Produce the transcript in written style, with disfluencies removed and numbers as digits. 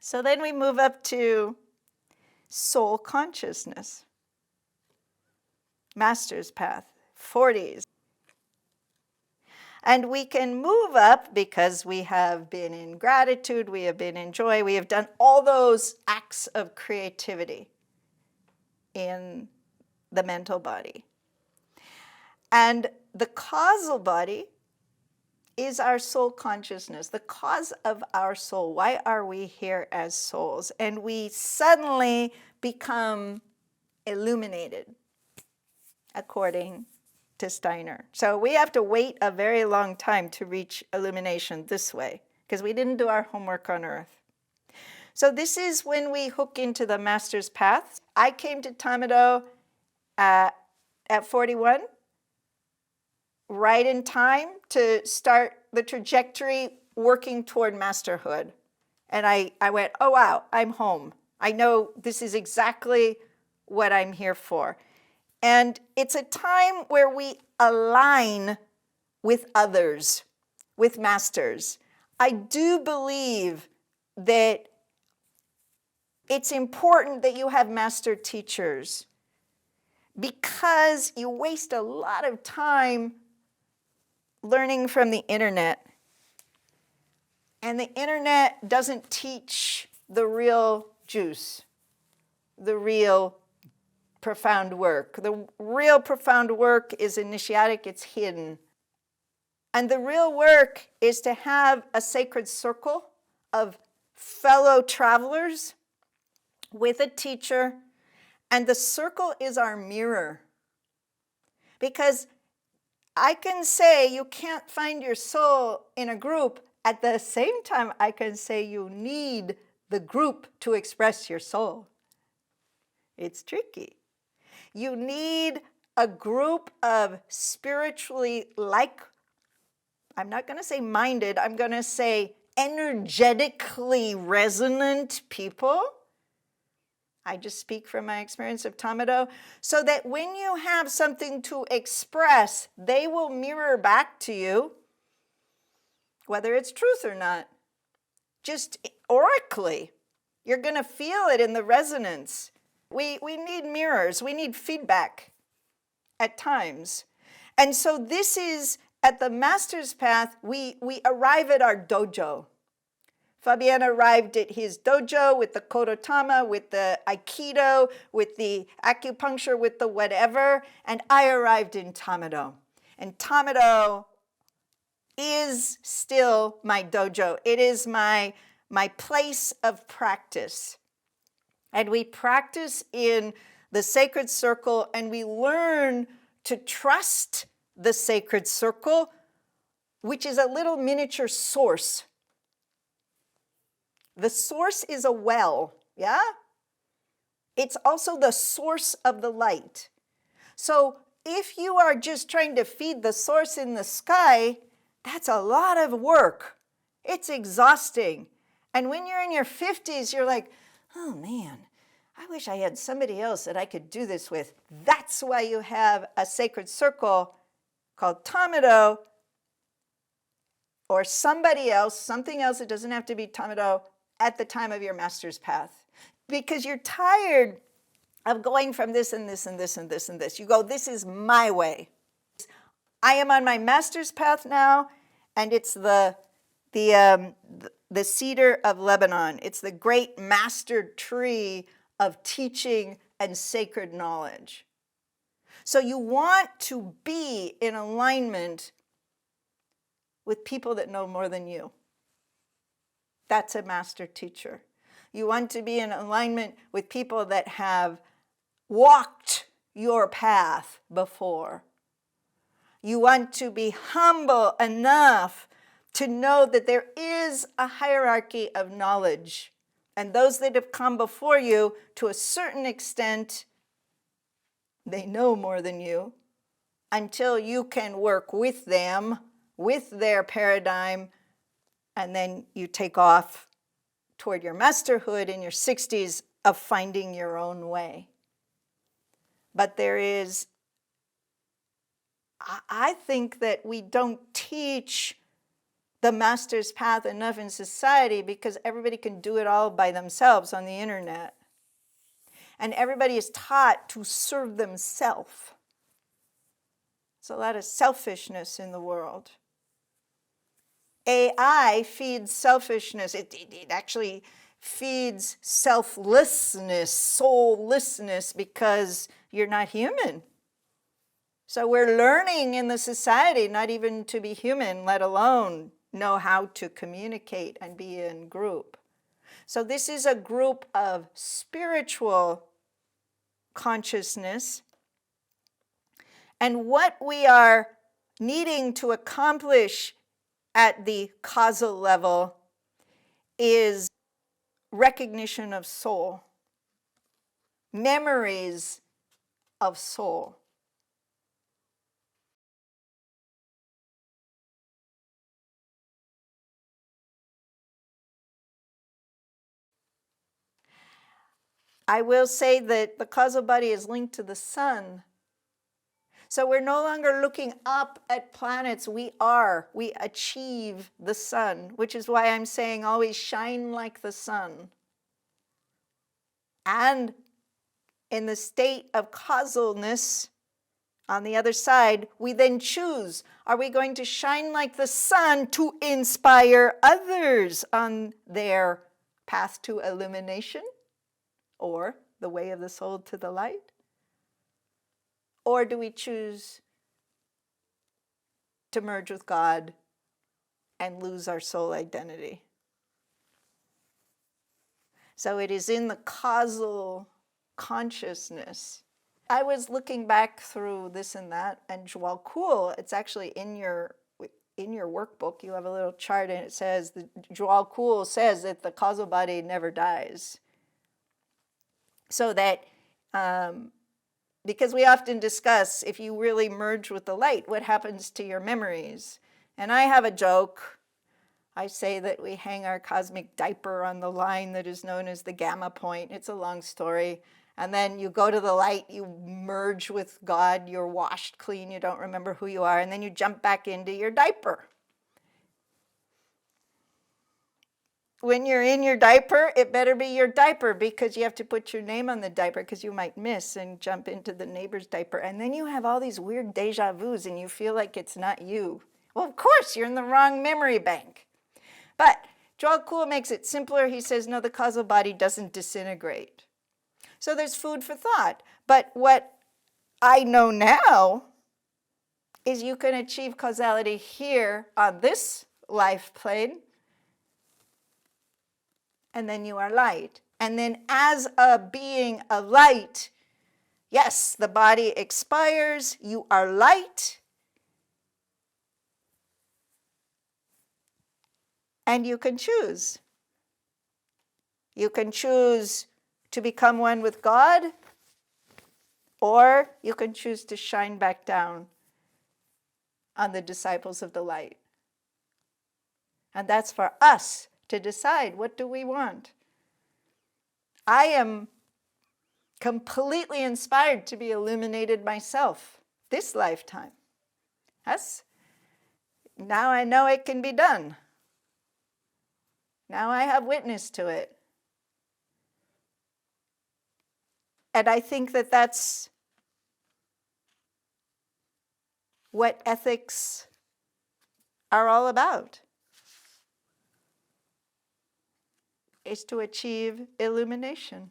So then we move up to soul consciousness, master's path, 40s. And we can move up because we have been in gratitude, we have been in joy, we have done all those acts of creativity in the mental body. And the causal body is our soul consciousness, the cause of our soul. Why are we here as souls? And we suddenly become illuminated, according to Steiner. So we have to wait a very long time to reach illumination this way, because we didn't do our homework on Earth. So this is when we hook into the master's path. I came to Tama-Do at 41, right in time to start the trajectory working toward masterhood. And I went, oh wow, I'm home. I know this is exactly what I'm here for. And it's a time where we align with others, with masters. I do believe that it's important that you have master teachers, because you waste a lot of time learning from the internet. And the internet doesn't teach the real juice, the real profound work. The real profound work is initiatic, it's hidden. And the real work is to have a sacred circle of fellow travelers with a teacher, and the circle is our mirror. Because I can say you can't find your soul in a group. At the same time, I can say you need the group to express your soul. It's tricky. You need a group of spiritually I'm not going to say minded, I'm going to say energetically resonant people. I just speak from my experience of Tama-Do, so that when you have something to express, they will mirror back to you, whether it's truth or not. Just oracally, you're going to feel it in the resonance. We need mirrors, we need feedback at times. And so this is, at the master's path, we arrive at our dojo. Fabian arrived at his dojo with the Kodotama, with the Aikido, with the acupuncture, with the whatever, and I arrived in Tama-Do. And Tama-Do is still my dojo. It is my place of practice. And we practice in the sacred circle, and we learn to trust the sacred circle, which is a little miniature source. The source is a well, yeah? It's also the source of the light. So if you are just trying to feed the source in the sky, that's a lot of work. It's exhausting. And when you're in your 50s, you're like, oh man, I wish I had somebody else that I could do this with. That's why you have a sacred circle called Tama-Do, or somebody else, something else. It doesn't have to be Tama-Do at the time of your master's path, because you're tired of going from this and this and this and this and this. You go, this is my way. I am on my master's path now, and it's the cedar of Lebanon. It's the great master tree of teaching and sacred knowledge. So you want to be in alignment with people that know more than you. That's a master teacher. You want to be in alignment with people that have walked your path before. You want to be humble enough to know that there is a hierarchy of knowledge. And those that have come before you, to a certain extent, they know more than you, until you can work with them, with their paradigm, and then you take off toward your masterhood in your 60s of finding your own way. But there is, I think that we don't teach the master's path enough in society because everybody can do it all by themselves on the internet. And everybody is taught to serve themselves. There's a lot of selfishness in the world. AI feeds selfishness. It actually feeds selflessness, soullessness, because you're not human. So we're learning in the society not even to be human, let alone know how to communicate and be in group. So this is a group of spiritual consciousness. And what we are needing to accomplish at the causal level is recognition of soul, memories of soul. I will say that the causal body is linked to the sun. So we're no longer looking up at planets. We achieve the sun, which is why I'm saying always shine like the sun. And in the state of causalness, on the other side, we then choose, are we going to shine like the sun to inspire others on their path to illumination? Or the way of the soul to the light? Or do we choose to merge with God and lose our soul identity? So it is in the causal consciousness. I was looking back through this and that, and Joel Kuhl, it's actually in your workbook, you have a little chart, and it says, Joel Kuhl says that the causal body never dies. So that, because we often discuss, if you really merge with the light, what happens to your memories? And I have a joke. I say that we hang our cosmic diaper on the line that is known as the gamma point. It's a long story. And then you go to the light, you merge with God, you're washed clean, you don't remember who you are, and then you jump back into your diaper. When you're in your diaper, it better be your diaper, because you have to put your name on the diaper because you might miss and jump into the neighbor's diaper. And then you have all these weird deja vus and you feel like it's not you. Well, of course, you're in the wrong memory bank. But Joel Kuhl makes it simpler. He says, no, the causal body doesn't disintegrate. So there's food for thought. But what I know now is you can achieve causality here on this life plane, and then you are light. And then as a being of light, yes, the body expires, you are light, and you can choose. You can choose to become one with God, or you can choose to shine back down on the disciples of the light. And that's for us to decide, what do we want? I am completely inspired to be illuminated myself this lifetime. Yes? Now I know it can be done. Now I have witness to it. And I think that that's what ethics are all about, is to achieve illumination.